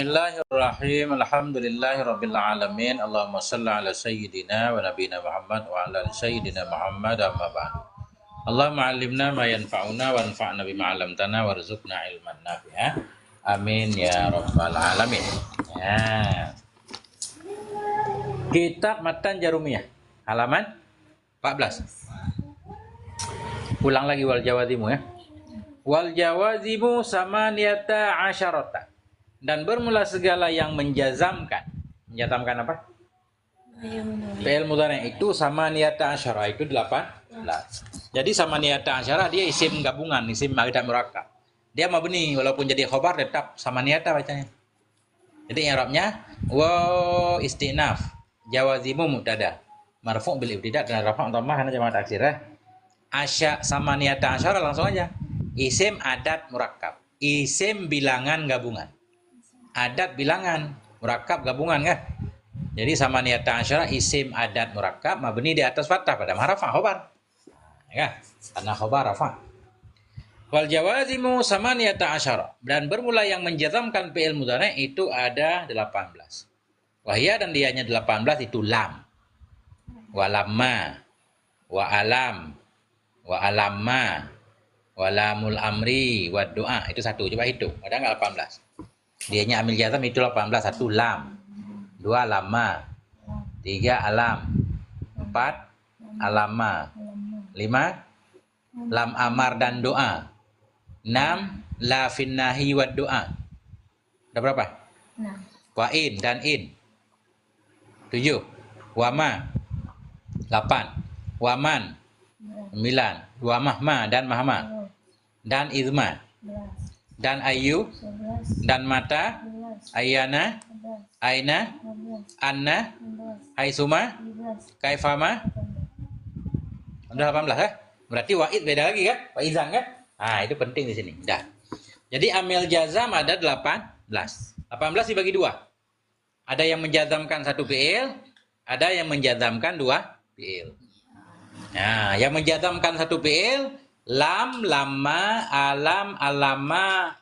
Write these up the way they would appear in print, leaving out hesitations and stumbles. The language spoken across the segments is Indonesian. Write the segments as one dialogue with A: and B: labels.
A: Bismillahirrahmanirrahim. Alhamdulillahirabbil alamin. Allahumma shalli ala sayyidina wa nabiyina Muhammad wa ala ali sayyidina Muhammad amma ba'du. Allahumma 'allimna ma yanfa'una wa anfa'na bima 'allamtana warzuqna ilman nafi'a. Amin ya rabbal alamin. Ya. Kitab Matan Jarumiyah halaman 14. Ulang lagi wal jawazimu ya. Wal jawazimu samaniyata asyarata. Dan bermula segala yang menjazamkan. Menjazamkan apa? Fi'il mudhari' itu samaniyata asyara, itu 18. Jadi samaniyata asyara dia isim gabungan, isim ma'ridah murakkab. Dia mabni walaupun jadi khobar tetap samaniyata bacanya. Jadi i'rabnya wa istinaf jawazimu mubtada marfu' bil ibtida' dan rafa' dhammah karena jamak taksir ya. Asya samaniyata asyara langsung aja. Isim adat murakkab, isim bilangan gabungan. Adat bilangan, murakkab gabungan kan? Jadi samaniyata asyara isim adat murakkab mabni di atas fathah pada rafa' khobar. Ya, karena khobar rafa'. Wal jawazimu samaniyata asyara, dan bermula yang menjazamkan fi'il mudhari' itu ada 18. Wahya dan dianya 18 itu lam. Wa lamma, wa alam, wa alamma, wa lamul amri, wa doa. Itu satu, coba hitung. Ada nggak 18? Dianya amil jazam itu 18. Satu lam, dua lama, tiga alam, empat alama, lima lam amar dan doa, enam la finnahi wa doa. Ada berapa? Wa in dan in. 7 wama, 8 waman, 9 wamahma dan mahma, dan izma, dan ayu, dan mata, ayana, aina, anna, haisuma, kaifama. Udah 18 ya? Berarti wa'id beda lagi kan? Wa'izan kan? Nah, itu penting di sini. Dah. Jadi amil jazam ada 18. 18 dibagi 2. Ada yang menjazamkan satu fi'il, ada yang menjazamkan 2 fi'il. Nah, yang menjazamkan satu fi'il lam, lama, alam, alama,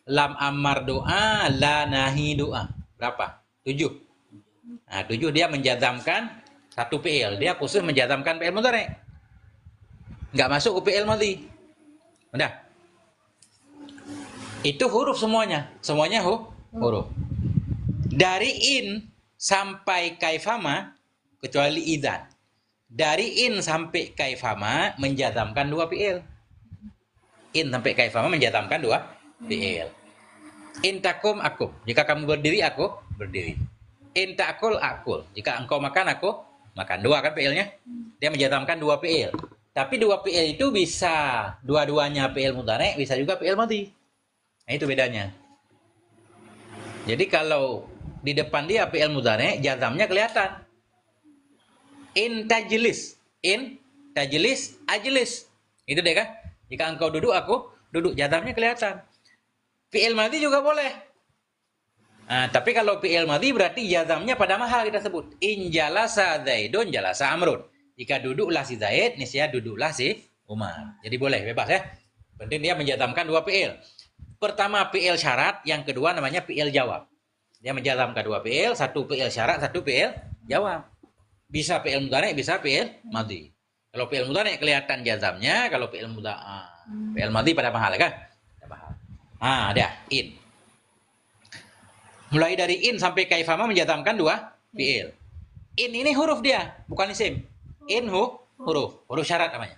A: lam amar doa, la nahi doa. Berapa? 7. Nah, 7 dia menjazamkan satu fi'il. Dia khusus menjazamkan fi'il mudhari'. Enggak masuk ke fi'il madhi. Udah. Itu huruf semuanya. Semuanya huruf. Dari in sampai kaifama kecuali idzan. Dari in sampai kaifama menjazamkan 2 fi'il. In sampai kaifama menjazamkan 2 fi'il. In takum aku. Jika kamu berdiri aku berdiri. In takul akul. Jika engkau makan aku makan. 2 kan fi'ilnya. Dia menjazamkan 2 fi'il. Tapi 2 fi'il itu bisa dua-duanya fi'il mudhari', bisa juga fi'il madhi. Nah, itu bedanya. Jadi kalau di depan dia fi'il mudhari', jazamnya kelihatan. In tajlis, ajlis. Itu deh kan? Jika engkau duduk, aku duduk. Jazamnya kelihatan. Fi'il madhi juga boleh. Nah, tapi kalau fi'il madhi berarti jazamnya pada mahal kita sebut. In jalasa zaidun, jalasa amrun. Jika duduklah si Zaid, niscaya duduklah si Umar. Jadi boleh, bebas ya. Penting dia menjazamkan 2 fi'il. Pertama fi'il syarat, yang kedua namanya fi'il jawab. Dia menjazamkan 2 fi'il, satu fi'il syarat, satu fi'il jawab. Bisa fi'il mudhari', bisa fi'il madhi. Kalau fi'il mudhari' kelihatan jazamnya, kalau fi'il madhi pada mahal kan? Ada in. Mulai dari in sampai kaifama menjazamkan 2 fi'il. In ini huruf dia, bukan isim. In huruf syarat namanya.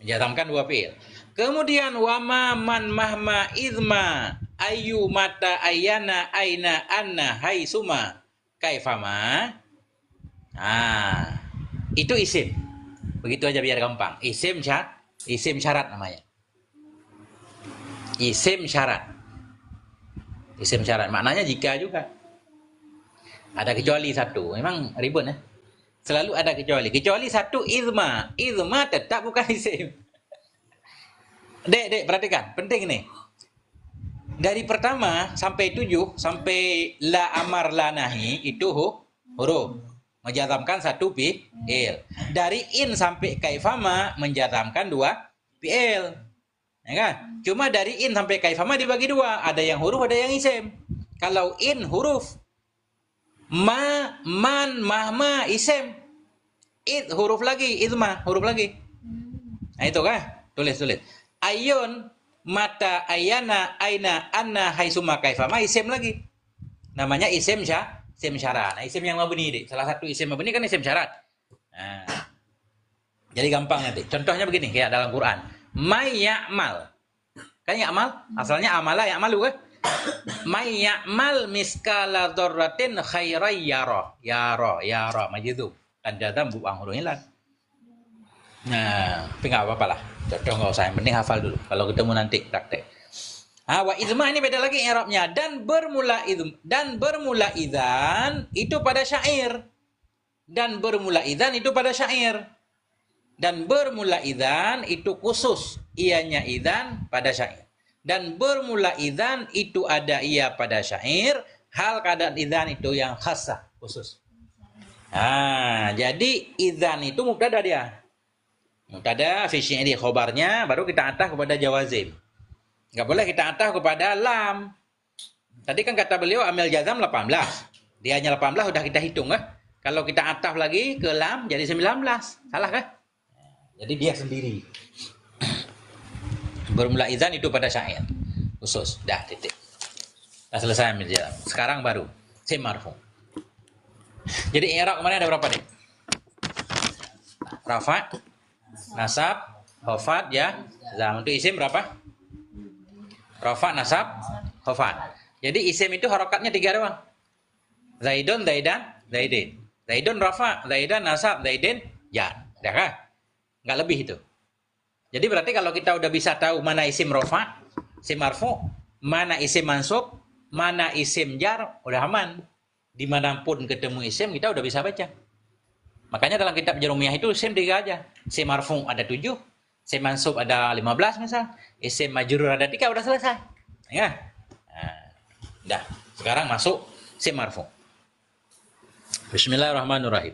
A: Menjazamkan 2 fi'il. Kemudian wama man mahma izma ayu mata ayana aina anna haisuma kaifama. Nah, itu isim. Begitu aja biar gampang. Isim syarat namanya. Isim syarat. Isim syarat maknanya jika juga. Ada kecuali satu. Memang ribut ya. Selalu ada kecuali. Kecuali satu izma. Izma tetap bukan isim. Dek, perhatikan. Penting ini. Dari pertama sampai 7, sampai la amar la nahi, itu huruf. Menjazamkan 1 fi'il. Dari in sampai kaifama menjazamkan 2 fi'il. Ya kan? Cuma dari in sampai kaifama dibagi 2. Ada yang huruf, ada yang isim. Kalau in huruf, ma, man, mahma, isim. Id huruf lagi, idma huruf lagi. Nah itu kah? Tulis. Ayun, mata, ayana, aina, anna, haisuma, kaifama, isim lagi. Namanya isim syarat. Nah, isim yang mabni, salah satu isim mabni kan isim syarat. Nah, jadi gampang nanti. Contohnya begini kayak dalam Quran. May ya'mal. Kan ya'mal? Asalnya amala ya'malu kan? May ya'mal miskala dzarratin khairan yara. Yara majidu. Tanda bu huruf hilang. Nah, tapi nggak apa-apa lah. Contoh nggak usah, yang penting hafal dulu. Kalau ketemu nanti praktek. Wa izma ini beda lagi i'rabnya. Dan bermula idzan itu pada syair. Dan bermula idzan itu pada syair. Dan bermula idzan itu khusus. Ianya idzan pada syair. Dan bermula idzan itu ada ia pada syair. Hal keadaan idzan itu yang khasah, khusus. Nah, jadi idzan itu mubtada dia. Mubtada fi syi'ri khobarnya, baru kita atah kepada jawazim. Nggak boleh kita atah kepada lam. Tadi kan kata beliau amil jazam 18. Dia hanya 18 udah kita hitung kan? Kalau kita atah lagi ke lam jadi 19. Salah kan? Jadi dia sendiri. Bermula idzan itu pada syair. Khusus. Dah titik. Dah selesai amil jazam. Sekarang baru sim marfu. Jadi i'rab kemarin ada berapa nih? Rafa, nasab, khafad, ya. Zam itu isim berapa? Rafa, nasab, khafad. Jadi isim itu harokatnya 3 doang. Zaidun, zaidan, zaidin. Zaidun rafa, zaidan nasab, zaidin jar. Ya kan? Nggak lebih itu. Jadi berarti kalau kita udah bisa tahu mana isim rafa, isim marfu, mana isim mansub, mana isim jar, udah aman. Dimanapun ketemu isim kita udah bisa baca. Makanya dalam kitab Jarumiyah itu isim 3 aja. Isim marfu ada 7, isim mansub ada 15 misal, isim majrur ada 3, udah selesai. Ya. Nah, dah. Sekarang masuk isim marfu. Bismillahirrahmanirrahim.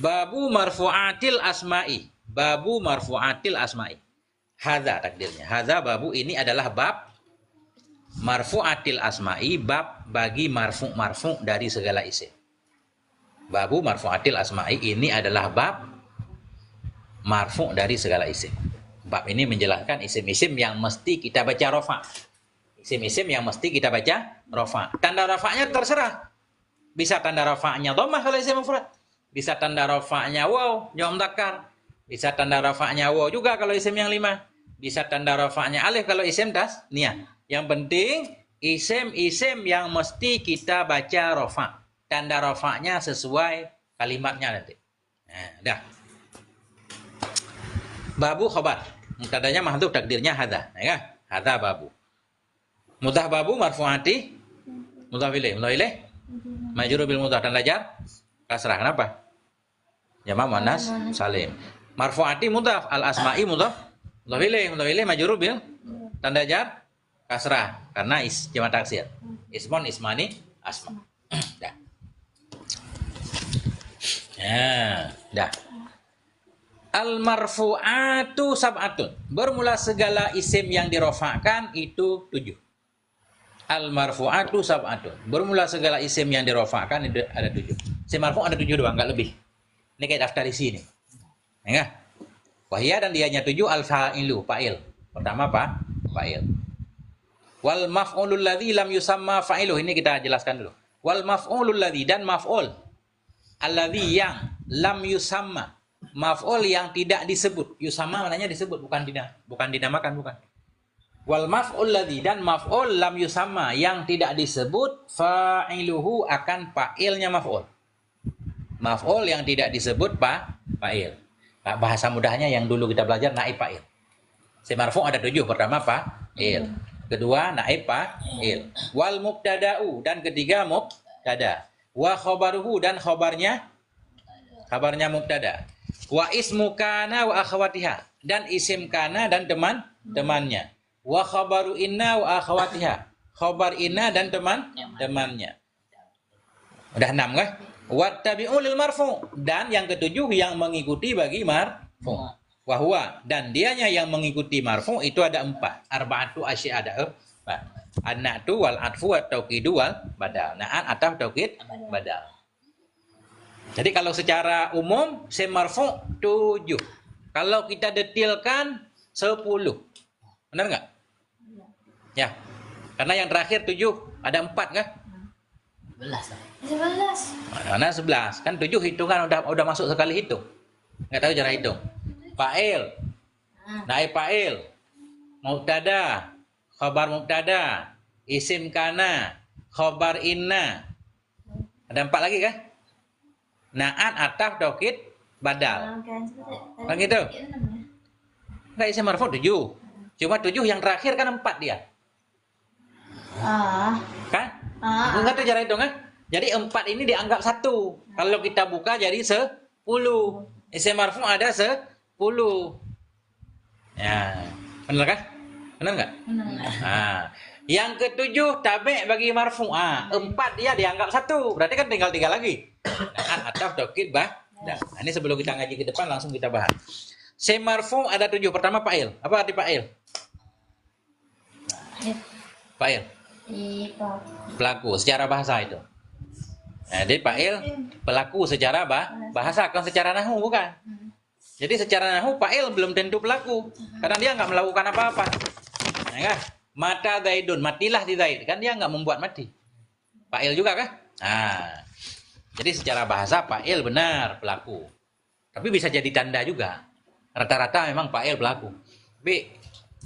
A: Babu marfu'atil asma'i. Babu marfu'atil asma'i. Hadza takdirnya. Hadza babu ini adalah bab marfu'atil asma'i, bab bagi marfu dari segala isim. Babu marfu'atil asma'i ini adalah bab marfu dari segala isim. Bab ini menjelaskan isim-isim yang mesti kita baca rafa. Isim-isim yang mesti kita baca rafa. Tanda rafanya terserah. Bisa tanda rafanya dhammah kalau isim mufrad. Bisa tanda rafanya waw, jamak mudzakkar. Bisa tanda rafanya waw juga kalau isim yang 5. Bisa tanda rafanya alif kalau isim tasniyah. Yang penting isim-isim yang mesti kita baca rafa. Tanda rafanya sesuai kalimatnya nanti. Nah, dah. Babu khabar. Mubtadanya mahdhuf takdirnya hadza, ya kan? Hadza babu. Mudhaf babu marfu'ati mudhaf ilaih. Majrur bil mudhaf dan lajar kasrah. Kenapa? Jamak muannas salim. Marfu'ati mudhaf, al asma'i mudhaf ilaih majrur bil tanda jar kasrah karena jamak taksir. Ismon ismani asma. Dah. Ya, dah. Al marfu'atu sab'atun. Bermula segala isim yang dirofakkan itu 7. Al marfu'atu sab'atun. Bermula segala isim yang dirofakkan itu ada 7. Isim marfu' ada 7 doang, enggak lebih. Ini kayak daftar isi nih. Ya. Wahya dan dianya 7 al fa'ilu, fa'il. Pertama apa? Fa'il. Wal maf'ulul ladzi lam yusamma fa'iluh. Ini kita jelaskan dulu. Wal maf'ulul ladzi dan maf'ul alladzi yang lam yusamma. Maf'ul yang tidak disebut. Yusamma maknanya disebut, bukan dinamakan, bukan. Wal maf'ul ladzi dan maf'ul lam yusamma yang tidak disebut fa'iluhu akan fa'ilnya maf'ul. Maf'ul yang tidak disebut fa'il. Bahasa mudahnya yang dulu kita belajar naib fa'il. Si marfu' ada 7. Pertama fa'il. Kedua naib fa'il. Wal mubtada'u dan ketiga mubtada. Wa khabaruhu dan khabarnya mubtada. Wa ismu kana wa akhawatiha dan isim kana dan teman-temannya. Wa khabaru inna wa akhawatiha. Khabar inna dan teman-temannya. Udah 6 kan? Wattabi'u lil marfu dan yang ketujuh yang mengikuti bagi marfu. Wa huwa dan dianya yang mengikuti marfu itu ada 4. Arba'atu asya ada 4. An-na'tu wal atfu wat tauqidu wal badal. Na'at ataf taukid badal. Jadi kalau secara umum isim marfu 7. Kalau kita detilkan 10. Benar nggak? Ya. Karena yang terakhir 7 ada 4 kan?
B: 11.
A: Karena 11 kan 7 hitungan udah masuk sekali hitung. Nggak tahu cara hitung. Fa'il, naib fa'il, mubtada, khabar mubtada, isim kana, khabar inna. Ada 4 lagi kan? Na'at, ataf, taukid, badal. Kan gitu? Enggak, isim marfu 7. Cuma 7 yang terakhir kan 4 dia. Kan? Enggak tahu cara hitung kan? Jadi 4 ini dianggap 1. Kalau kita buka jadi 10. Isim marfu ada 10. Ya, benar kan? Benar nggak? Benar. Yang ketujuh tabe bagi marfu. 4 dia dianggap 1. Berarti kan tinggal 3 lagi. Ataf, taukid, bah. Nah, ini sebelum kita ngaji ke depan langsung kita bahas. Isim marfu ada 7. Pertama fa'il. Apa arti fa'il? Fa'il. Pelaku secara bahasa itu. Jadi fa'il pelaku secara bahasa, kan secara nahwu bukan. Jadi secara nahwu fa'il belum tentu pelaku karena dia nggak melakukan apa-apa. Ya kan? Mata Zaidun, matilah di Zaid, kan dia nggak membuat mati. Fa'il juga kan? Jadi secara bahasa fa'il benar pelaku. Tapi bisa jadi tanda juga. Rata-rata memang fa'il pelaku. Tapi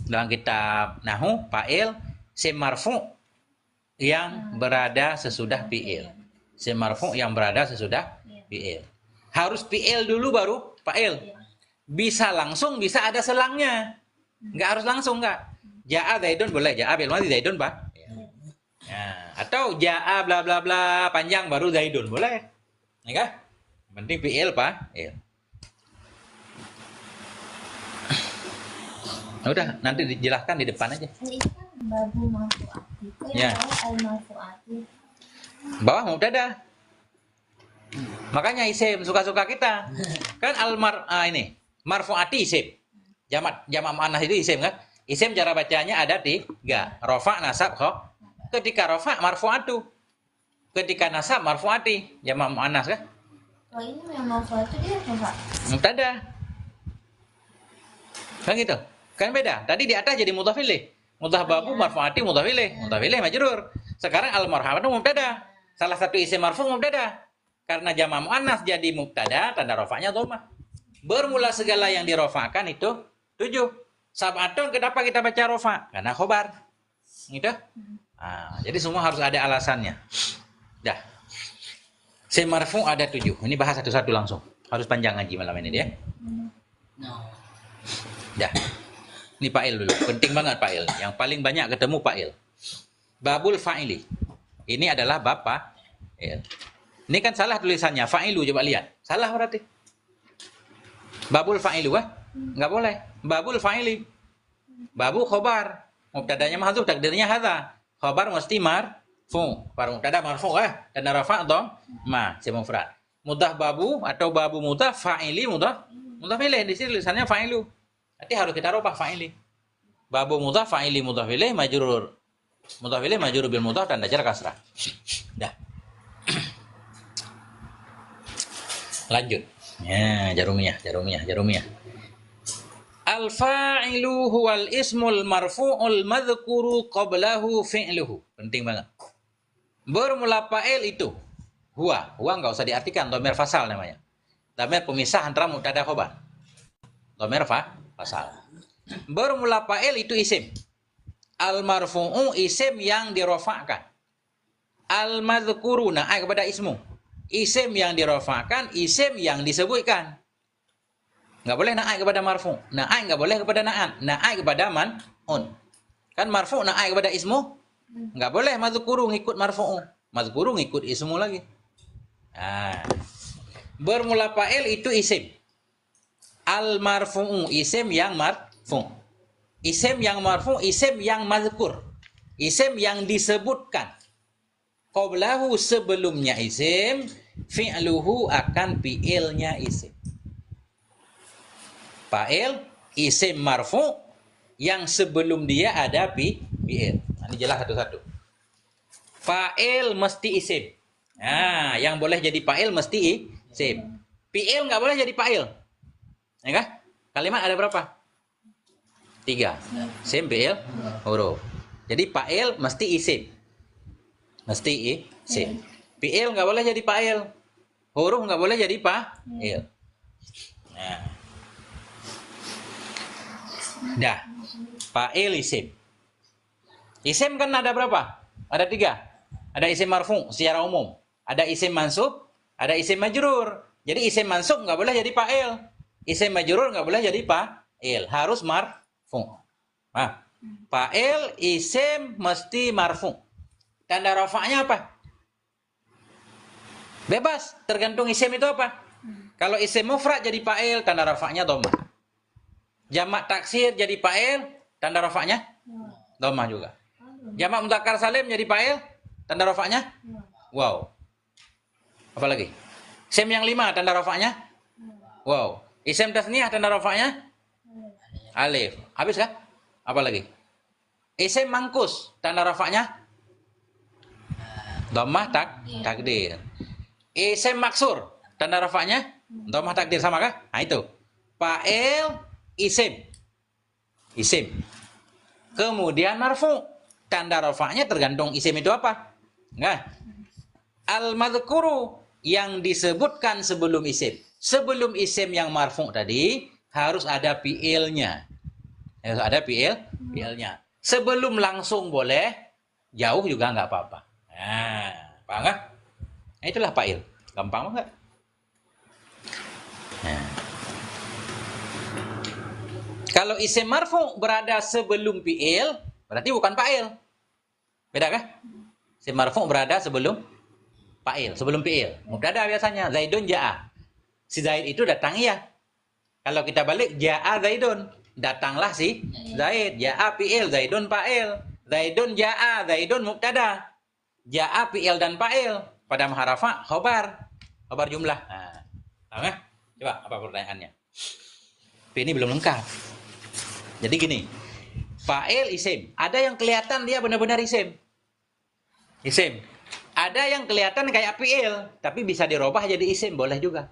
A: dalam kitab nahwu fa'il isim marfu yang berada sesudah fi'il. Isim marfu yang berada sesudah fi'il. Harus fi'il dulu baru fa'il. Bisa langsung, bisa ada selangnya. Enggak harus langsung, enggak. Ja'a Zaidun boleh, ja'a bil madhi Zaidun, Pak. Ya. Atau ja'a bla bla bla panjang baru Zaidun boleh. Ya kan? Penting fi'il, Pak. Ya. Udah, nanti dijelaskan di depan aja.
B: Babu marfu'ati.
A: Ya.
B: Al-marfu'ati.
A: Bawah mubtada. Makanya isim suka-suka kita. Kan ini marfu'ati isim. Jamak muannats itu isim kan? Isim cara bacanya ada 3. Rafa, nasab, kha. Ketika rafa marfu'atu. Ketika nasab marfu'ati. Jamak muannats kan?
B: Oh, ini yang marfu'atu dia apa?
A: Mubtada. Kan gitu. Kan beda. Tadi di atas jadi mudhaf ilaih. Mudhaf babu marfu'ati mudhaf ilaih. Mudhaf ilaih majrur. Sekarang al-marfu'atu mubtada. Salah satu isim marfu' mubtada. Karena jamak muannats jadi mubtada, tanda rafa'nya dhammah. Bermula segala yang dirofa'kan itu 7. Sab'atun kenapa kita baca rafa? Karena khobar. Gitu. Jadi semua harus ada alasannya. Dah. Isim marfu' ada 7. Ini bahas satu-satu langsung. Harus panjang ngaji malam ini dia. Dah. Ini fa'il dulu. Penting banget fa'il. Yang paling banyak ketemu fa'il. Babul fa'ili. Ini adalah bab fa'il. Ini kan salah tulisannya. Fa'ilu coba lihat. Salah berarti. Babul fa'ilu enggak boleh. Babul fa'ili. Babu khobar. Mubtadanya mahdzuf, takdirnya hadza. Khobar mesti marfu. Mubtada marfu dan rafa' dhamma si mufrad. Mudhaf babu atau babu mudhaf fa'ili mudhaf ilaih. Di sini tulisannya fa'ilu. Berarti harus kita rubah fa'ili. Babu mudhaf fa'ili mudhaf ilaih majrur. Mudhaf ilaih majrur bil mudhaf dan jar kasrah. Dah. Lanjut. Ya, jarumiyah. Al-fa'ilu huwal ismul marfu'ul madhkuru qablahu fi'luhu. Penting banget. Bermula fa'il itu huwa enggak usah diartikan, dhamir fasal namanya. Dhamir pemisah antara mubtada khabar. Dhamir fasal. Bermula fa'il itu isim. Al-marfu'u isim yang dirofa'kan. Al-madhkuru na'a kepada ismu. Isim yang dirofa'kan, isim yang disebutkan. Nggak boleh na'a kepada marfu. Na'a nggak boleh kepada na'at. Na'a kepada man'un. Kan marfu na'a kepada ismu. Nggak boleh madhkuru ngikut marfu'u. Madhkuru ngikut ismu lagi. Bermula fa'il itu isim. Al-marfu'u isim yang marfu. Isim yang marfu, isim yang madhkur. Isim yang disebutkan. Qablahu sebelumnya isim, fi'luhu akan fi'ilnya isim. Fa'il isim marfu yang sebelum dia ada fi'il. Ini dijelas satu-satu. Fa'il mesti isim. Nah, yang boleh jadi fa'il mesti isim. Fi'il nggak boleh jadi fa'il. Ya kan? Kalimat ada berapa? 3. Isim, fi'il, huruf. Jadi fa'il mesti isim. Mesti isim. Fi'il nggak boleh jadi fa'il. Huruf nggak boleh jadi fa'il. Nah. Dah. Fa'il isim. Isim kan ada berapa? Ada 3. Ada isim marfu secara umum. Ada isim mansub, ada isim majrur. Jadi isim mansub nggak boleh jadi fa'il. Isim majrur nggak boleh jadi fa'il. Harus marfu. Nah, fa'il isim mesti marfu. Tanda rafa'nya apa? Bebas, tergantung isim itu apa. Kalau isim mufrad jadi fa'il, tanda rafa'nya dhammah. Jamak taksir jadi fa'il, tanda rafa'nya dhammah juga. Jamak mudzakkar salim jadi fa'il, tanda rafa'nya waw. Apa lagi? Isim yang 5 tanda rafa'nya waw. Isim tasniyah tanda rafa'nya alif. Habis kah? Apa lagi? Isim mangkus tanda rafa'nya dhammah takdir. Isim maksur tanda rafa'nya dhammah takdir, sama kah? Nah itu. Fa'il isim. Isim. Kemudian marfu. Tanda rafa'nya tergantung isim itu apa. Nah, al-madhkuru yang disebutkan sebelum isim. Sebelum isim yang marfu tadi harus ada fi'ilnya. Harus ada fi'ilnya. Sebelum langsung boleh, jauh juga nggak apa-apa. Nah, paham nggak? Nah, itulah fa'il. Gampang banget. Nah. Kalau isim marfu berada sebelum fi'il, berarti bukan fa'il. Beda kah? Isim marfu berada sebelum fa'il, sebelum fi'il. Mubtada biasanya Zaidun ja'a. Si Zaid itu datang iya. Kalau kita balik ja'a Zaidun, datanglah si Zaid. Ja'a fi'il, Zaidun fa'il. Zaidun ja'a, Zaidun mubtada. Ja'a fi'il dan fa'il. Pada maharafa khobar. Khobar jumlah. Nah, tahu nggak? Coba apa pertanyaannya? Tapi ini belum lengkap. Jadi gini, fa'il isim. Ada yang kelihatan dia benar-benar isim. Isim. Ada yang kelihatan kayak fi'il, tapi bisa dirubah jadi isim, boleh juga.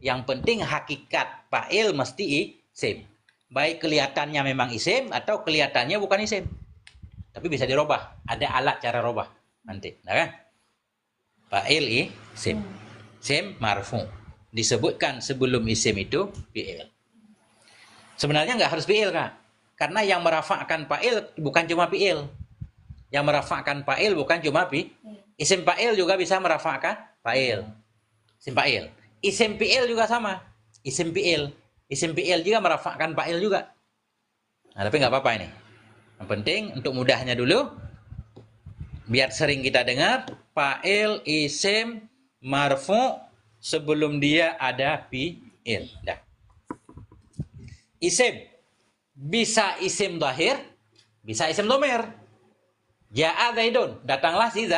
A: Yang penting hakikat fa'il mesti isim. Baik kelihatannya memang isim atau kelihatannya bukan isim. Tapi bisa dirubah. Ada alat cara robah nanti. Nah kan? Fa'il isim. Isim marfu. Disebutkan sebelum isim itu fi'il. Sebenarnya nggak harus fi'il, Kak. Karena yang merafa'kan fa'il bukan cuma fi'il. Yang merafa'kan fa'il bukan cuma fi'il. Isim fa'il juga bisa merafa'kan fa'il. Isim fa'il. Isim fi'il juga sama. Isim fi'il. Isim fi'il juga merafa'kan fa'il juga. Nah, tapi nggak apa-apa ini. Yang penting untuk mudahnya dulu, biar sering kita dengar, fa'il isim marfu sebelum dia ada fi'il. Dah. Isim bisa isim dhahir, bisa isim dhamir. Ja'a Zaidun, datanglah si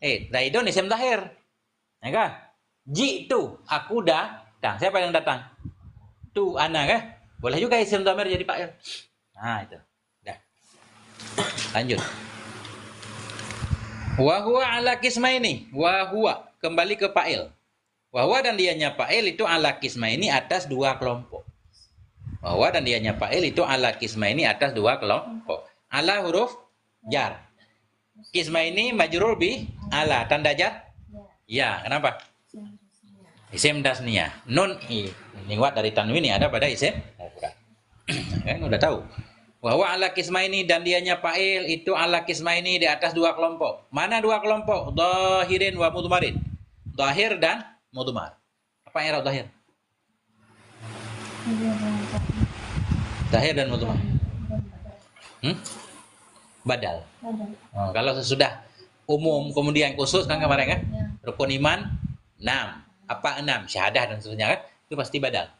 A: Zaidun isim dhahir. Ya kan? Jitu, aku datang. Siapa yang datang? Tu ana kan? Boleh juga isim dhamir jadi fa'il. Nah, itu. Dah. Lanjut. Wa huwa ala qismaini. Wa huwa, kembali ke fa'il. Wa huwa dan dianya fa'il itu ala qismaini atas 2 kelompok. Bahwa dan dianya fa'il itu ala kisma ini atas 2 kelompok. Ala huruf jar. Kisma ini majrur bi ala, tanda jar? Ya, kenapa? Isim tasniyah. Nun ini wat dari tanwin ini ada pada isim. Kan udah tahu. Bahwa ala kisma ini dan dianya fa'il itu ala kisma ini di atas 2 kelompok. Mana 2 kelompok? Dhahirin wa mudmarin. Dhahir dan mudmar. Apa i'rab dhahir? Zahir dan mudmar. Badal. Oh, kalau sesudah umum kemudian khusus kan kemarin kan? Rukun iman 6. Apa 6? Syahadah dan seterusnya kan? Itu pasti badal.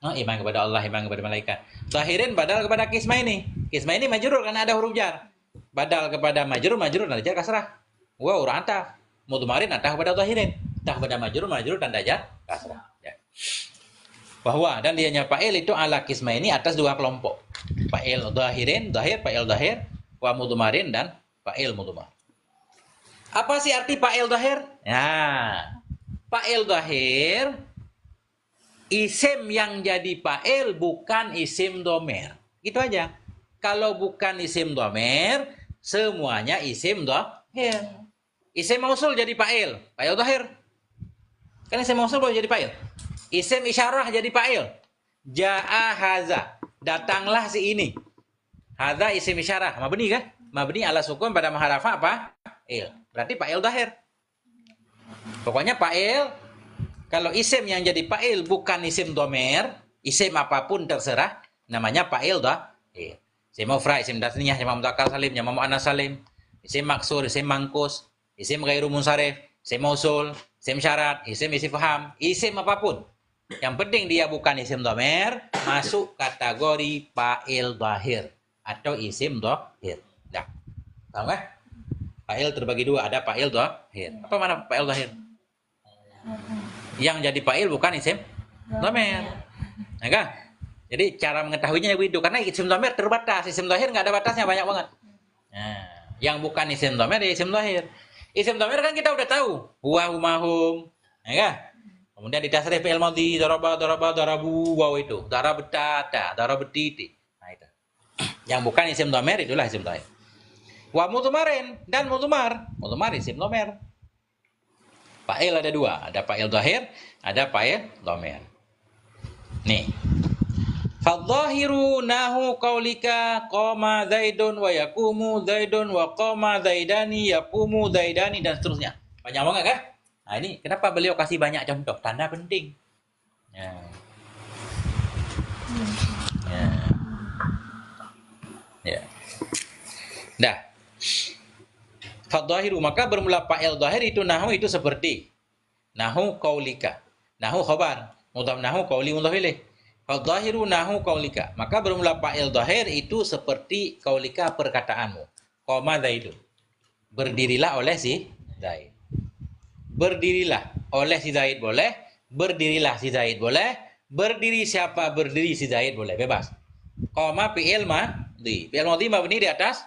A: Oh, iman kepada Allah, iman kepada malaikat. Zahirin badal kepada kisma ini. Kisma ini majrur karena ada huruf jar. Badal kepada majrur tanda jar kasrah. Wa ur'ata. Mudmarin atah kepada zahirin. Atah kepada majrur tanda jar kasrah. Ya. Bahwa dan dianya fa'il itu ala kisma ini atas 2 kelompok. Fa'il dhahirin, dhahir, fa'il dhahir, wa mudmarin dan fa'il mudmar. Apa sih arti fa'il dhahir? Nah, fa'il dhahir isim yang jadi fa'il bukan isim domer. Gitu aja. Kalau bukan isim domer, semuanya isim dhahir. Isim mausul jadi fa'il, fa'il dhahir. Kan isim mausul boleh jadi fa'il. Isim isyarah jadi fa'il. Ja'a haza, datanglah si ini. Haza isim isyarah, mabni kan? Mabni ala sukun pada maharafa apa? Il. Berarti fa'il dhahir. Pokoknya fa'il, kalau isim yang jadi fa'il bukan isim domer, isim apapun terserah, namanya fa'il dhahir. Isim mufrad, isim tasniyah, jamak mudzakkar salim, jamak muannas salim, isim maksur, isim mangkus, isim ghairu munsharif, isim mausul, isim syarat, isim istifham, isim apapun. Yang penting dia bukan isim domer, masuk kategori fa'il dhahir atau isim dhahir. Dah. Tahu kan? Fa'il terbagi dua, ada fa'il dhahir. Apa mana fa'il dhahir? Yang jadi fa'il bukan isim domer. Nah, kan? Jadi cara mengetahuinya begitu, karena isim domer terbatas, isim dhahir nggak ada batasnya, banyak banget. Nah, yang bukan isim domer ya isim dhahir. Isim domer kan kita udah tahu, huwa, humahum, ya kan? Kemudian di tasrif fi'il madhi, daraba, darabu, waw itu, darabtata, darabtiti. Nah itu. Yang bukan isim domer itulah isim dhahir. Wa mudmarin dan mudmar. Mudmar isim domer. Fa'il ada dua, ada fa'il dhahir, ada fa'il domer. Nih. Fadzahiru nahu qaulika qama zaidun wa yaqumu zaidun wa qama zaidani yaqumu zaidani dan seterusnya. Banyak banget kan? Nah, ini kenapa beliau kasih banyak contoh? Tanda penting. Ya. Ya. Ya. Dah. Fadzahiru, maka bermula fa'il dhahir itu nahu itu seperti nahu qaulika. Nahu khabar, mudhaf nahu qauli mudhaf ilaih. Fadzahiru nahu qaulika. Maka bermula fa'il dhahir itu seperti qaulika perkataanmu. Qama zaidun. Berdirilah oleh si Zaid. Berdirilah oleh si Zaid boleh, berdirilah si Zaid boleh, berdiri siapa berdiri si Zaid boleh, bebas. Qama fi'il madhi. Fi'il madhi mabni di atas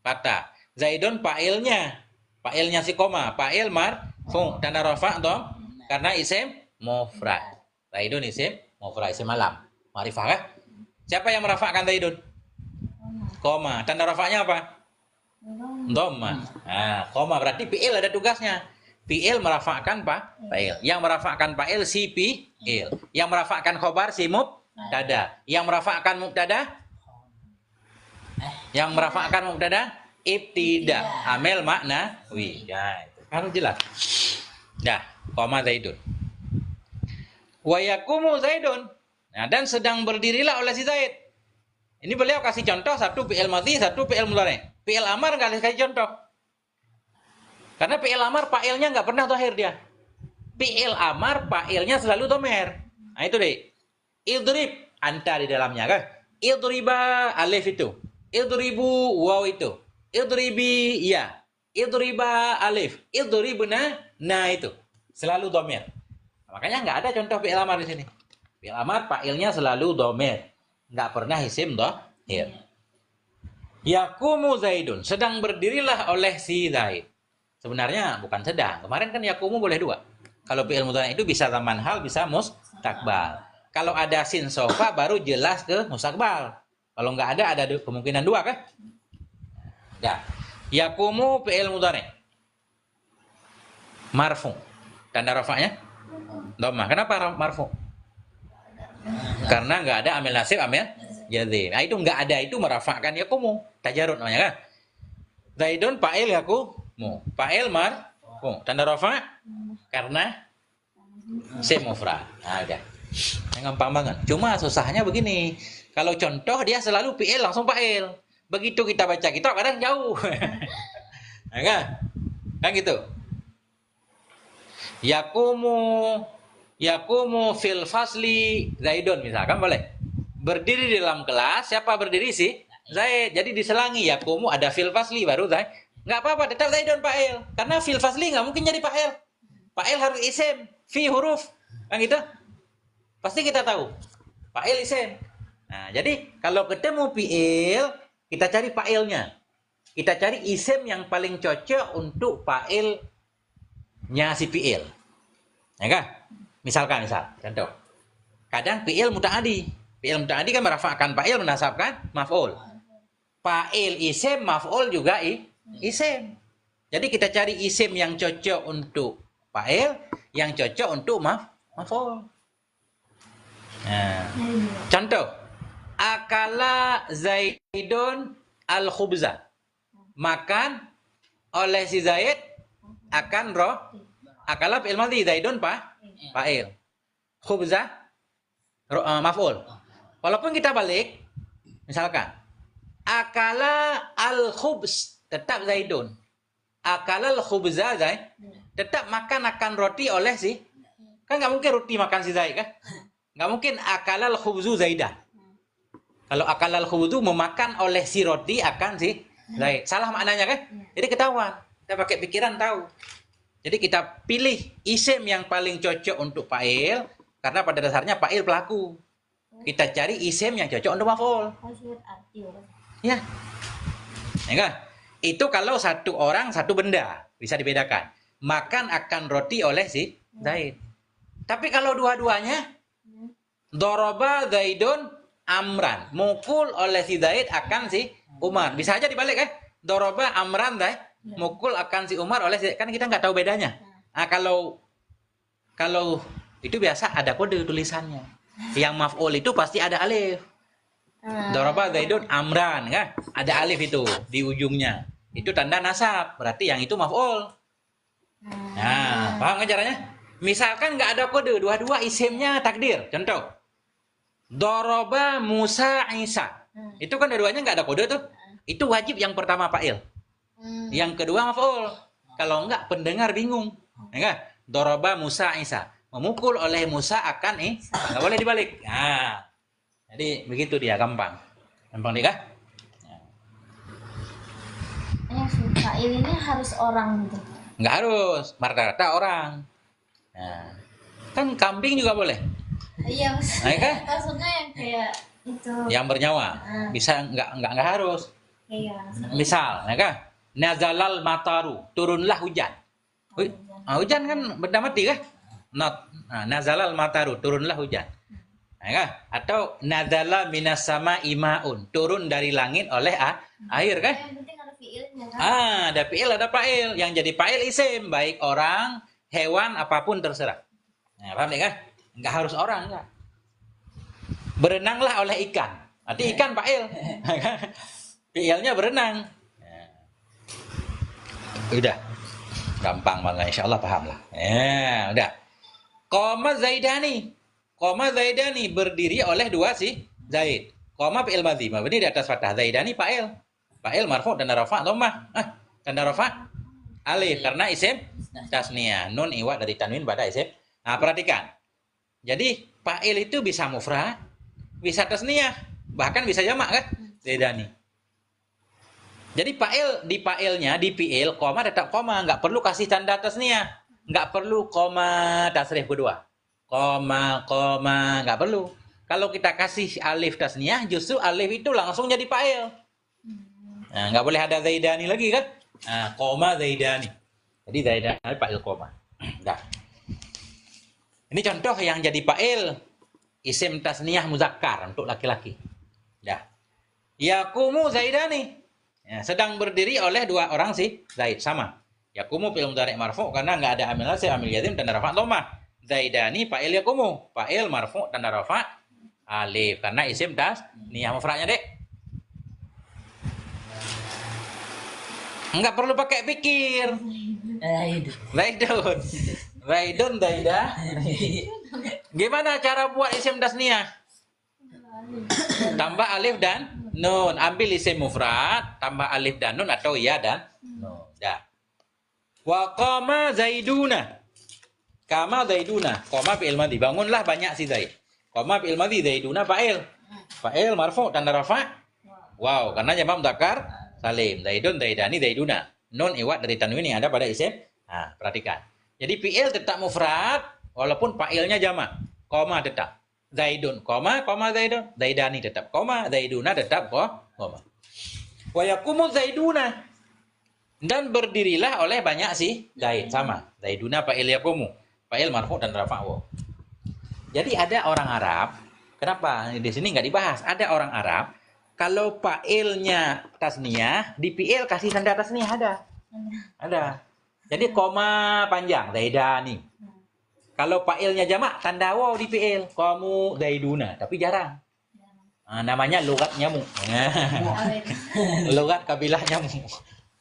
A: fathah. Zaidun fa'ilnya si qama, fa'il marfu, tanda rafa' dom karena isim mufrad. Zaidun isim mufrad, isim alam. Ma'rifah kan? Siapa yang merafa'kan Zaidun? Qama. Tanda rafa'nya apa? Dhamma. Nah, qama berarti fi'il ada tugasnya. Fi'il merafa'kan fa'il. Yang merafa'kan fa'il si fi'il. Yang merafa'kan khobar si mubtada. Yang merafa'kan mubtada? Yang merafa'kan mubtada? Ibtida. Amil makna wi. Ya, itu. Harus jelas. Dah, qama Zaidun. Wa yaqumu Zaidun. Nah, dan sedang berdirilah oleh si Zaid. Ini beliau kasih contoh satu fi'il madhi, satu fi'il mudhari. Fi'il amar enggak kasih contoh. Karena fi'il amar fa'ilnya enggak pernah dhahir dia. Fi'il amar fa'ilnya selalu domer. Nah itu deh. Idrib anta di dalamnya kan. Idriba alif itu. Idribu waw itu. Idribi ya. Idriba alif. Idribna na itu. Selalu domer. Makanya enggak ada contoh fi'il amar di sini. Fi'il amar fa'ilnya selalu domer. Enggak pernah isim dhahir. Yaqumu Zaidun, sedang berdirilah oleh si Zaid. Sebenarnya bukan sedang. Kemarin kan yaqumu boleh dua. Kalau fi'il mudhari itu bisa zaman hal, bisa mustakbal. Kalau ada sin sofa baru jelas ke mustakbal. Kalau nggak ada kemungkinan dua kan? Ya. Yaqumu fi'il mudhari. Marfu. Tanda rafa'nya? Dhammah. Kenapa marfu? Karena nggak ada amil nasib, amil jazim. Nah itu nggak ada itu merafa'kan yaqumu. Tajarud namanya kan? Zaidun fa'il yaqumu. Fa'il marfu. Tanda rafa' karena isim mufrad. Nah udah. Gampang banget. Cuma susahnya begini. Kalau contoh dia selalu fi'il langsung fa'il. Begitu kita baca kitab kadang jauh. Nah, kan gitu. Yaqumu fil fasli Zaidun misalkan boleh. Berdiri di dalam kelas, siapa berdiri sih? Zaid. Jadi diselangi yaqumu ada fil fasli baru Zaid. Enggak apa-apa, tetap Zaidun fa'il. Karena fil fasli enggak mungkin jadi fa'il. Fa'il harus isim, fi huruf. Kan gitu? Pasti kita tahu. Fa'il isim. Nah, jadi kalau ketemu fi'il, kita cari fa'ilnya. kita cari isim yang paling cocok untuk fa'ilnya si fi'il. Ya kan? Misal, contoh. Kadang fi'il muta'adi. Fi'il muta'adi kan merafa'kan fa'il, menasabkan maf'ul. Fa'il isim, maf'ul juga isim. Jadi kita cari isim yang cocok untuk fa'il, yang cocok untuk maf'ul. Nah, contoh, akala Zaidun al-khubza. Makan oleh si Zaid akan akala fi'il madhi, Zaidun fa'il. Khubza maf'ul. Walaupun kita balik, misalkan akala al-khubz tetap Zaidun. Akala al-khubza Zaid tetap makan akan roti oleh si, kan nggak mungkin roti makan si Zaid kan? Nggak mungkin akala al-khubzu Zaidah. Kalau akala al-khubzu memakan oleh si roti akan si Zaid. Salah maknanya kan? Jadi ketahuan. Kita pakai pikiran tahu. Jadi kita pilih isim yang paling cocok untuk fa'il karena pada dasarnya fa'il pelaku. Kita cari isim yang cocok untuk maf'ul. Ya. Ya kan? Itu kalau satu orang satu benda bisa dibedakan. Makan akan roti oleh si Zaid. Tapi kalau dua-duanya Doroba Zaidun Amran, mukul oleh si Zaid akan si Umar. Bisa aja dibalik kan? Doroba Amran Zaid, mukul akan si Umar oleh si, kan kita nggak tahu bedanya. Nah, kalau itu biasa ada kode tulisannya. Yang maf'ul itu pasti ada alif. Doroba Zaidun Amran kan? Ada alif itu di ujungnya. Itu tanda nasab, berarti yang itu maf'ul. Nah, paham kan caranya? Misalkan nggak ada kode, dua-dua isimnya takdir. Contoh, Doroba Musa Isa. Itu kan dua-duanya nggak ada kode tuh. Itu wajib yang pertama fa'il. Yang kedua maf'ul. Kalau enggak pendengar bingung. Ya kan? Doroba Musa Isa. Memukul oleh Musa akan nggak boleh dibalik. Nah, jadi begitu dia, gampang. Gampang nih kah?
B: Fa'il ini harus orang gitu.
A: Nggak harus, rata-rata orang. Nah, kan kambing juga boleh.
B: Iya, maksudnya yang kayak itu. Yang
A: bernyawa. Bisa nggak harus.
B: Iya.
A: Misal, ya kan? Nazalal mataru, turunlah hujan. Hujan kan benda mati kan? Nazalal mataru, turunlah hujan. Ya kan? Atau nazala minas sama imaun, turun dari langit oleh air kan?
B: Yang penting ada fiilnya kan?
A: Ada fiil, ada fa'il. Yang jadi fa'il isim, baik orang, hewan, apapun terserah. Nah, paham ya kan? Nggak harus orang, enggak. Berenanglah oleh ikan. Berarti ikan fa'il. Fi'ilnya berenang. Udah. Gampang banget, insya Allah paham lah. Udah. Qoma Zaidani. Qoma Zaidani berdiri oleh dua si Zaid. Qoma fi'il madhi, mabni di atas fathah. Zaidani fa'il. Fa'il marfu' tanda rafa' dhammah. Tanda rafa' alif karena isim tasniyah. Nun iwad dari tanwin pada isim. Nah, perhatikan. Jadi fa'il itu bisa mufrad, bisa tasniyah, bahkan bisa jamak kan? Zaidani. Jadi fa'ilnya di fi'il koma tetap koma, nggak perlu kasih tanda tasniyah, nggak perlu koma tasrif kedua. Koma, nggak perlu. Kalau kita kasih alif tasniyah, justru alif itu langsung jadi fa'il. Nah, nggak boleh ada Zaidani lagi kan? Nah, koma Zaidani. Jadi Zaidani fa'il koma. Dah. Ini contoh yang jadi fa'il isim tasniyah muzakkar untuk laki-laki. Ya. Yaqumu Zaidani. Ya, sedang berdiri oleh dua orang si Zaid, sama. Yaqumu fi'il mudhari' marfu' karena enggak ada amil nasib, amil jazm tanda rafa' dhammah. Zaidani fa'il yaqumu, fa'il marfu' tanda rafa' alif karena isim tasniyah mufradnya, Dek. Enggak perlu pakai pikir. Zaidun. Zaidun, Zaidah. Gimana cara buat isim tasniyah? Tambah alif dan nun. Ambil isim mufrad, tambah alif dan nun atau ya dan nun. Dah. Wa qama Zaiduna. Qama Zaiduna. Qama fi'il madhi. Bangunlah banyak si Zaid. Qama fi'il madhi, Zaiduna fa'il. Fa'il marfu' tanda rafa'. Wow, karena jamak mudzakkar salim. Zaidun, Zaidani, Zaiduna. Nun iwad dari tanwin yang ada pada isim. Nah, perhatikan. Jadi fi'il tetap mufrad walaupun fa'ilnya jamak. Koma tetap. Zaidun, koma Zaidun. Zaidani tetap koma, Zaiduna tetap koma. Wa yaqumu Zaiduna. Dan berdirilah oleh banyak si Zaid, sama. Zaiduna fa'il yaqumu. Fa'il marfu dan rafa' waw. Jadi ada orang Arab, kenapa di sini nggak dibahas? Ada orang Arab, kalau fa'ilnya tasniyah, di fi'il kasih tanda tasniyah ada. Jadi koma panjang, Zaidani. Kalau fa'ilnya jamak, tanda waw di fi'il, kamu Zaiduna, tapi jarang. Namanya logat nyamuk. Logat kabilah nyamuk.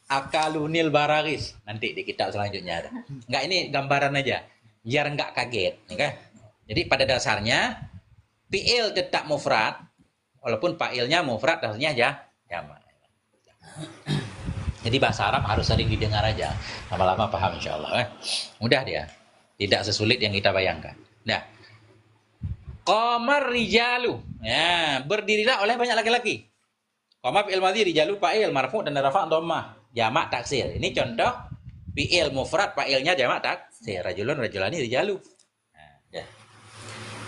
A: Akalunil baragis. Nanti di kitab selanjutnya ada. Enggak, ini gambaran aja. Biar enggak kaget. Okay? Jadi pada dasarnya, fi'il tetap mufrad. Walaupun fa'ilnya mufrad, artinya jamak. Jadi bahasa Arab harus sering didengar aja. Lama-lama paham insya Allah. Mudah dia. Tidak sesulit yang kita bayangkan. Nah. Qamar rijalu. Ya, berdirilah oleh banyak laki-laki. Qama fi'il madhi, rijalu fa'il, marfu dan rafa' dhammah. Jamak taksir. Ini contoh fi'il mufrad, fa'ilnya jamak taksir. Rajulun, rajulani, rijalu. Nah, ya.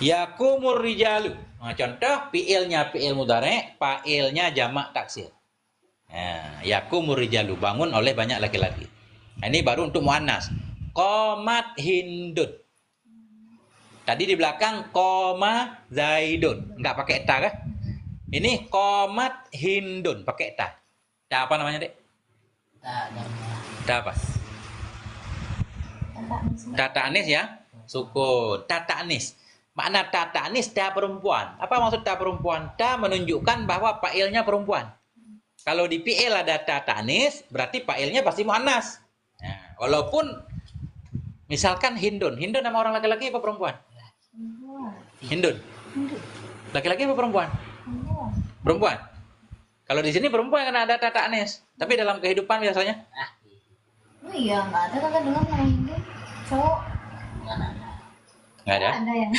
A: Yakumur rijalu. Nah, contoh fi'ilnya fi'il mudhari', fa'ilnya jamak taksir. Nah, yakumur rijalu, bangun oleh banyak laki-laki. Nah, ini baru untuk muannas. Qamat hindun. Tadi di belakang koma Zaidun, nggak pakai ta kan? Ini komat hindun, pakai ta. Ta apa namanya, Dek? Ta apa? Tata anis ya? Sukun. Tata anis. Makna tata anis, ta perempuan. Apa maksud ta perempuan? Ta menunjukkan bahwa fa'ilnya perempuan. Kalau di fi'il ada tata anis, berarti fa'ilnya pasti muannas. Nah, walaupun misalkan hindun. Hindun nama orang laki-laki apa perempuan? Hindun. Laki-laki apa perempuan? Perempuan. Kalau di sini perempuan karena ada tata anis. Tapi dalam kehidupan biasanya?
B: Oh iya, nggak ada kan dengar nama Hindu. Cowok.
A: Nggak ada.
B: Ada yang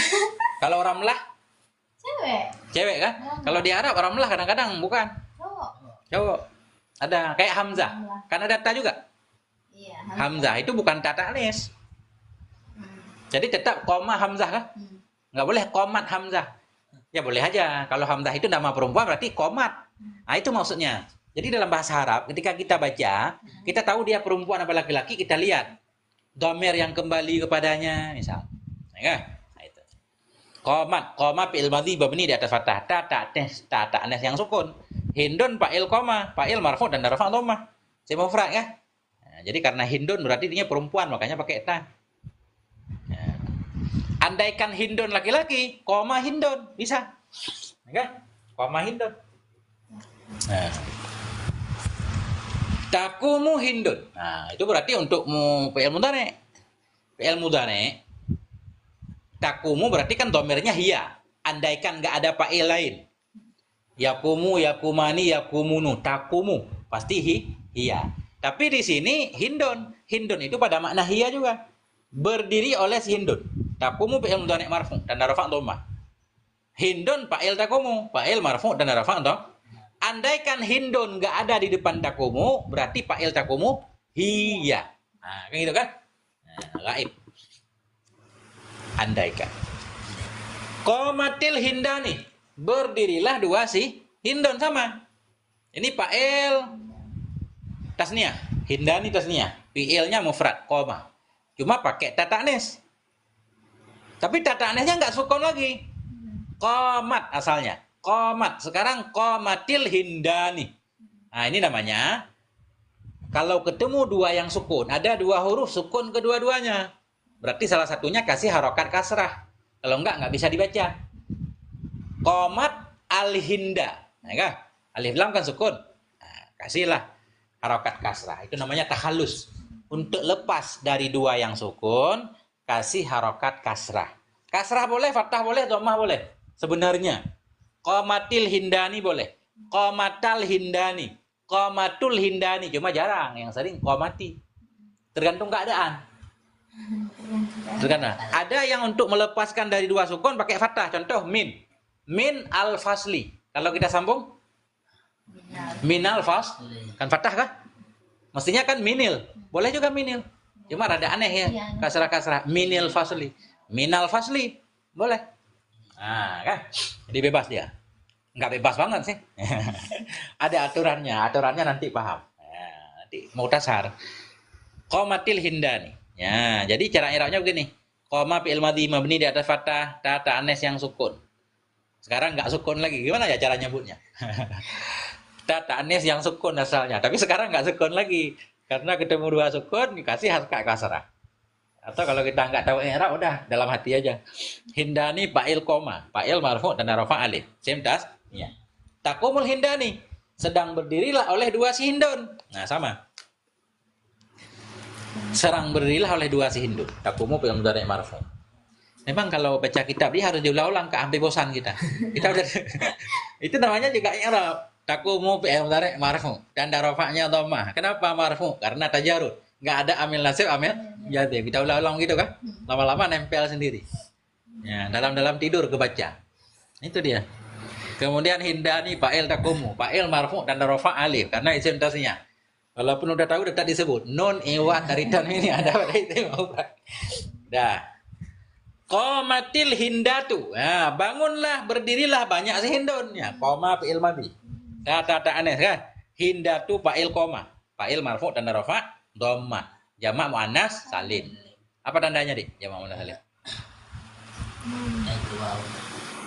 A: Kalau ramlah?
B: cewek.
A: Cewek kan? Kalau di Arab ramlah kadang-kadang bukan. Cowok. Ada kayak Hamzah. Kan ada ta juga.
B: Iya.
A: Hamzah itu bukan tata anis. Jadi tetap koma Hamzah kan? Nggak boleh komat Hamzah. Ya boleh aja. Kalau Hamzah itu nama perempuan berarti komat. Nah itu maksudnya. Jadi dalam bahasa Arab ketika kita baca, kita tahu dia perempuan apa laki-laki, kita lihat dhamir yang kembali kepadanya misal. Ya, nah, itu. Komat, koma fi'il madhi mabni di atas fathah. Tata anis yang sukun. Hindun fa'il koma, fa'il marfu dan rafa' dhammah. Si mufrad ya. Nah, jadi karena hindun berarti dia perempuan, makanya pakai ta. Andaikan hindun laki-laki, koma hindun, bisa. Kan? Koma hindun. Nah. Takumu hindun. Nah, itu berarti untuk fi'il mudhari'. Fi'il mudhari'. Takumu berarti kan dhamirnya hiya. Andaikan enggak ada fa'il lain. Yakumu, yakumani, yakumunu, takumu. Pasti hiya. Tapi di sini hindun. Hindun itu pada makna hiya juga. Berdiri oleh si hindun. Takumu fi'il mudhari' marfu dan rafa' dhammah. Hindun fa'il takumu, fa'il marfu dan rafa' dhammah. Andaikan hindun enggak ada di depan takumu, berarti fa'il takumu hiya. Nah, kan gitu kan? Nah, gaib. Andaikan. Qomatil hindani. Berdirilah dua si hindun sama. Ini fa'il tasniyah. Hindani tasniyah. Fi'ilnya mufrad, qoma. Cuma pakai tata anis. Tapi tata anisnya nggak sukun lagi. Qomat asalnya. Qomat. Sekarang qomatil hindani. Nah ini namanya. Kalau ketemu dua yang sukun. Ada dua huruf sukun kedua-duanya. Berarti salah satunya kasih harokat kasrah. Kalau nggak bisa dibaca. Qomat al-hinda. Nah, kan? Alif lam kan sukun. Nah, kasihlah harokat kasrah. Itu namanya takhallus. Untuk lepas dari dua yang sukun. Kasih harokat kasrah. Kasrah boleh, fathah boleh, dhammah boleh. Sebenarnya. Qomatil hindani boleh. Qomatal hindani. Qomatul hindani. Cuma jarang. Yang sering qomati. Tergantung keadaan. Tergantung. Ada yang untuk melepaskan dari dua sukun pakai fathah. Contoh min. Min al-fasli. Kalau kita sambung. Min al-fasli. Kan fathah kan? Mestinya kan minil. Boleh juga minil. Cuma rada aneh ya, kasrah-kasrah. Minil fasli. Minal fasli. Boleh. Nah, kan? Jadi bebas dia. Nggak bebas banget sih. Ada aturannya. Aturannya nanti paham. Nah, mutasar. Qomatil hindani. Ya, jadi cara i'rabnya begini. Qoma fi'il madhi mabni di atas fathah, ta ta'anis yang sukun. Sekarang nggak sukun lagi. Gimana ya cara nyebutnya? Ta ta'anis yang sukun asalnya, tapi sekarang nggak sukun lagi. Karena ketemu dua sukun dikasih harokat kasrah. Atau kalau kita nggak tahu i'rab udah dalam hati aja. Hindani fa'il koma, fa'il marfu dan rafa alif. Same tas? Iya. Takumul hindani, sedang berdirilah oleh dua si Hindun. Nah, sama. Serang berdirilah oleh dua si Hindun. Takumu fi'il mudhari' marfu. Memang kalau baca kitab dia harus diulang-ulang, sampai bosan kita. Kita udah itu namanya juga i'rab. Takumu fi'il mudhari' marfu dan rafa'nya dhammah. Kenapa marfu? Karena tajarud. Nggak ada amil nasib, amil jazim. Kita ulang-ulang gitu kan, lama-lama nempel sendiri. Ya, dalam tidur kebaca. Itu dia. Kemudian hindani fa'il takumu, fa'il marfu dan rafa alif karena isim tasnya. Walaupun udah tahu tetap disebut nun iwat dari tan ini ada pada isim mufrad. Dah. Qomatil hindatu. Nah, bangunlah, berdirilah banyak si Hindun. Ya, qoma fi'il madhi. Kata anes kan? Hindatu fa'il qoma, fa'il marfu dan rafa dhammah, jamak muannas salim. Apa tandanya, Dik? Jamak muannas salim.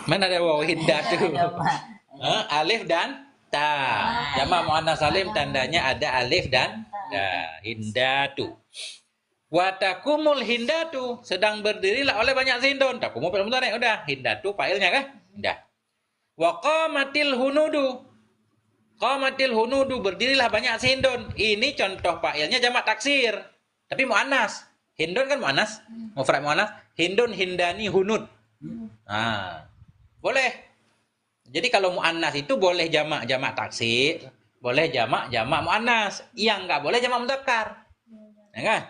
A: Mana ada waw hindatu? Alif dan ta. Jamak muannas salim tandanya ada alif dan ta. Hindatu. Wa takumul hindatu, sedang berdirilah oleh banyak Hindun. Takumu fi'il mudhari', udah. Hindatu fa'ilnya kan? Udah. Wa qamatil hunudu. Qamatil hunudu, berdirilah banyak si Hindun. Ini contoh fa'ilnya jamak taksir. Tapi muannas. Hindun kan muannas. Mufrad muannas. Hindun, hindani, hunud. Nah, boleh. Jadi kalau muannas itu boleh jamak taksir, boleh jamak muannas. Yang enggak boleh jamak mudzakkar. Ya kan?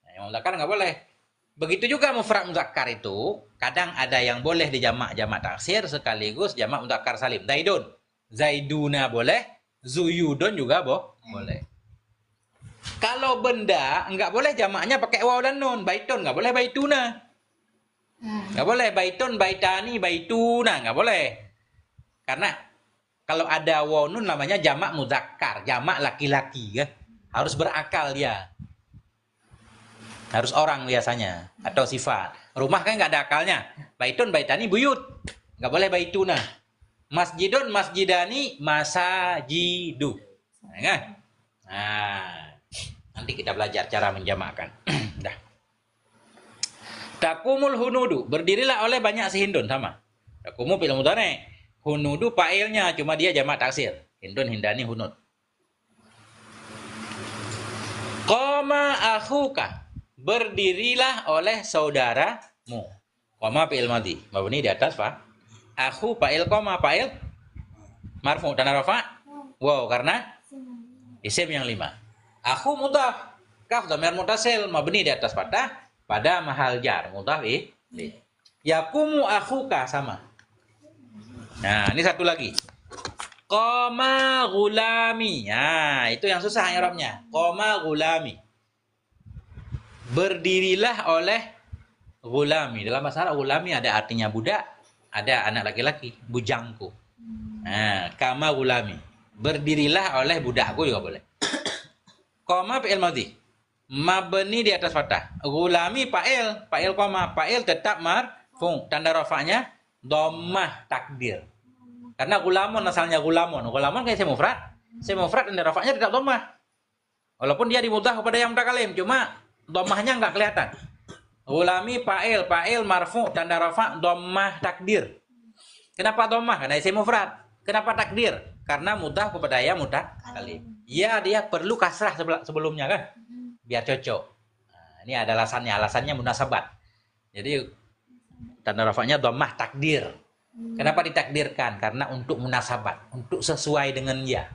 A: Nah, yang mudzakkar enggak boleh. Begitu juga mufrad mudzakkar itu, kadang ada yang boleh dijamak taksir sekaligus jamak mudzakkar salim. Zaidun, Zaiduna boleh, Zuyudun juga boleh. Kalau benda enggak boleh jamaknya pakai waw dan nun. Baitun enggak boleh baituna. Enggak boleh baitun, baitani, baituna, enggak boleh. Karena kalau ada waw nun namanya jamak mudzakkar, jamak laki-laki kan. Harus berakal dia. Harus orang biasanya atau sifat. Rumah kan enggak ada akalnya. Baitun, baitani, buyut. Enggak boleh baituna. Masjidun, masjidani, masajidu. Nah, nanti kita belajar cara menjamakkan. Dah. Takumul hunudu, berdirilah oleh banyak si Hindun, sama. Takumu fi'il mudhari'. Hunudu fa'ilnya, cuma dia jamak taksir. Hindun, hindani, hunud. Qoma akhuka, berdirilah oleh saudaramu. Qoma fi'il madhi, mabni di atas fa. Akhu fa'il qoma, fa'il marfu dan rafa wow karena isim yang 5. Akhu mudhaf, kaf dhamir muttasil mabni di atas fathah pada mahal jar mudhaf ilaih. Yakumu akhuka, sama. Nah, ini satu lagi. Qoma gulami. Nah, itu yang susah i'rabnya. Qoma gulami. Berdirilah oleh gulami. Dalam bahasa Arab gulami ada artinya budak, ada anak laki-laki, bujangku. Nah, kama gulami. Berdirilah oleh budakku juga boleh. Qoma fi'il madhi. Mabni di atas fathah. Gulami fa'il qoma, fa'il tetap marfu. Tanda rafa'nya dhammah takdir. Karena gulamun asalnya gulamun. Gulamun kayak isim mufrad. Isim mufrad tanda rafa'nya tetap dhammah. Walaupun dia dimudhaf kepada yang mutakalim, cuma dhammahnya enggak kelihatan. Gulami fa'il marfu tanda rafa dhammah takdir. Kenapa dhammah? Karena isim mufrad. Kenapa takdir? Karena mudhaf kepada ya mutakalim. Ya, dia perlu kasrah sebelumnya kan? Biar cocok. Nah, ini ada alasannya. Alasannya munasabat. Jadi tanda rafanya dhammah takdir. Kenapa ditakdirkan? Karena untuk munasabat, untuk sesuai dengan ya.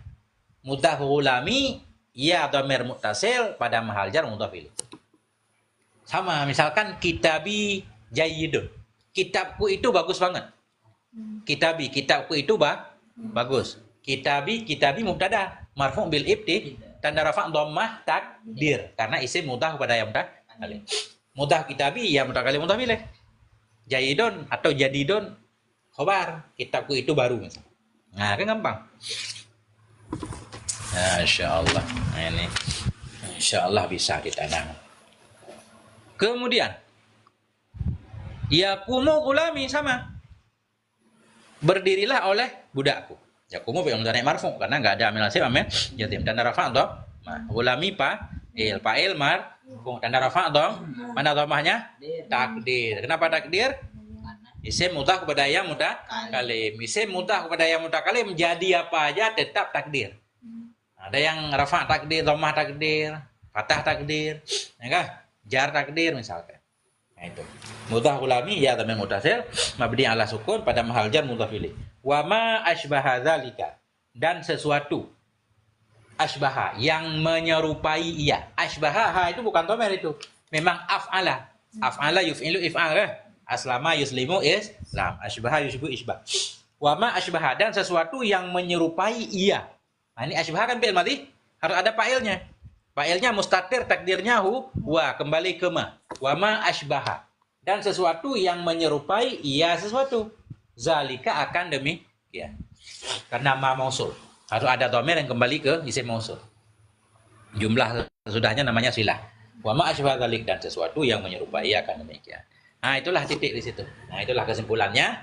A: Mudhaf gulami ya dhamir muttasil pada mahal jar mudhaf ilaih. Sama, misalkan kitabi jayyidun. Kitabku itu bagus banget. Kitabku itu bagus. Kitabi mubtada, marfu bil ibti, tanda rafa dhammah takdir. Karena isim mudhaf kepada yang mutakalim. Mudhaf kitabi ya mutakalim mudhaf ilaih. Jayyidun atau jadidun khabar. Kitabku itu baru misalnya. Nah, kan gampang. Insya Allah. Nah, ini insya Allah bisa kita nang. Kemudian yakumu gulami sama. Berdirilah oleh budakku. Yakumu fi'il mudhari' marfu karena enggak ada amil nasib amil jatim. Dan rafa' dong. Nah, gulami fa'il marfu dan rafa' dong. Mana dhamahnya? Takdir. Kenapa takdir? Isim mudhaf kepada yang mutakalim. Isim mudhaf kepada yang mutakalim menjadi apa aja tetap takdir. Ada yang rafa' takdir, dhammah takdir, fathah takdir, ya kan? Jar takdir misalkan. Nah itu. Mudhaf ulami ya dhamir muttasil mabni ala sukun pada mahal jar mudhaf ilaih. Wa ma asbaha dzalika dan sesuatu asbaha yang menyerupai ia. Asbaha ha itu bukan dhamir itu. Memang af'ala. Af'ala yuf'ilu if'ala. Aslama yuslimu islam. Asbaha yusbu isbah. Wa ma asbaha dan sesuatu yang menyerupai ia. Nah ini asbaha kan fi'il madhi harus ada fa'ilnya. Fa'ilnya mustatir takdirnya wa kembali ke ma. Wa ma asbaha dan sesuatu yang menyerupai ia sesuatu. Zalika akan demikian. Karena ma mausul harus ada dhamir yang kembali ke isim mausul. Jumlah sesudahnya namanya silah. Wa ma asbaha dzalik dan sesuatu yang menyerupai akan demikian. Nah, itulah titik di situ. Nah, itulah kesimpulannya.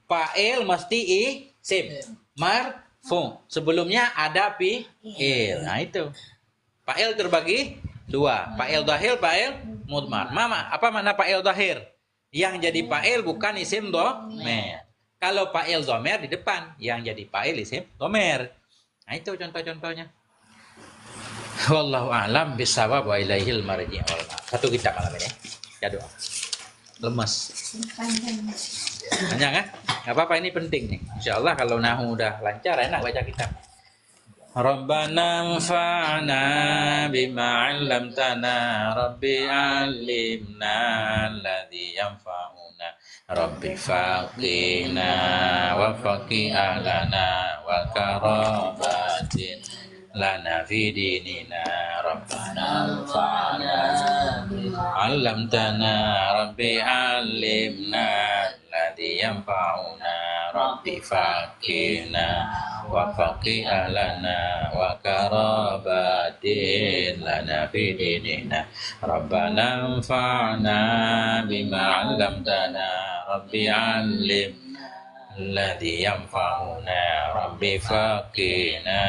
A: Fa'il mesti isim marfu. Sebelumnya ada fi'il. Nah, itu. Fa'il terbagi dua. Fa'il dhahir, fa'il mudmar. Mama, apa makna fa'il dhahir? Yang jadi fa'il bukan isim dhamir. Kalau fa'il dhamir di depan, yang jadi fa'il isim dhamir. Nah, itu contoh-contohnya. Wallahu a'lam bissawab wa ilaihil marji' wal ma'ab. Satu kitab malam ini. Ya doa. Lemas. Panjang kan? Gak apa-apa, ini penting nih. Insya Allah kalau nahu udah lancar enak baca kitab. Rabbana anfa'na bima 'allamtana Rabbi 'allimna alladhi yanfa'una Rabbi faqina wa faqi ahlana wa karabatin lana fi dinina Rabbana anfa'na 'allamtana Rabbi 'allimna alladhi yanfa'una Rabbi faqina wa faqi ahlana wa karabatin lana fi dinina Rabbana anfa'na bima 'allamtana Rabbi 'allimna alladhi yanfa'una Rabbi faqina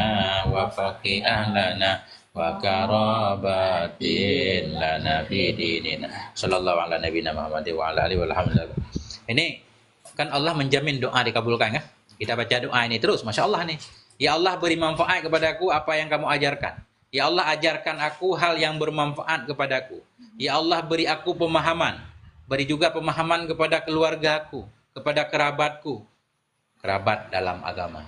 A: wa faqi ahlana wa karabatin lana fi dinina sallallahu ala nabiyina Muhammadin wa ala alihi walhamdulillah. Ini kan Allah menjamin doa dikabulkan kan? Kita baca doa ini terus, Masya Allah nih. Ya Allah beri manfaat kepadaku apa yang kamu ajarkan. Ya Allah ajarkan aku hal yang bermanfaat kepadaku. Ya Allah beri aku pemahaman. Beri juga pemahaman kepada keluargaku, kepada kerabatku. Kerabat dalam agama.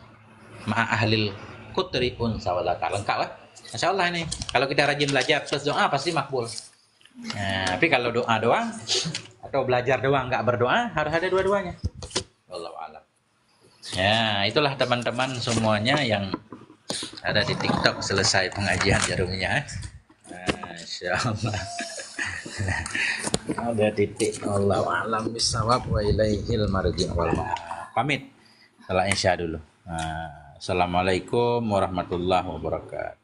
A: Ma'a ahlil kutri unsa walaka. Lengkap lah. Masya Allah ini. Kalau kita rajin belajar plus doa pasti makbul. Nah, tapi kalau doa doang atau belajar doang nggak berdoa harus ada dua-duanya. Wallahu a'lam. Ya, itulah teman-teman semuanya yang ada di TikTok selesai pengajian jarumnya. Masya Allah. Ada titik. Wallahu a'lam bissawab wa ilaihil marji' wal ma'ab. Pamit. Salah insya dulu. Assalamualaikum warahmatullahi wabarakatuh.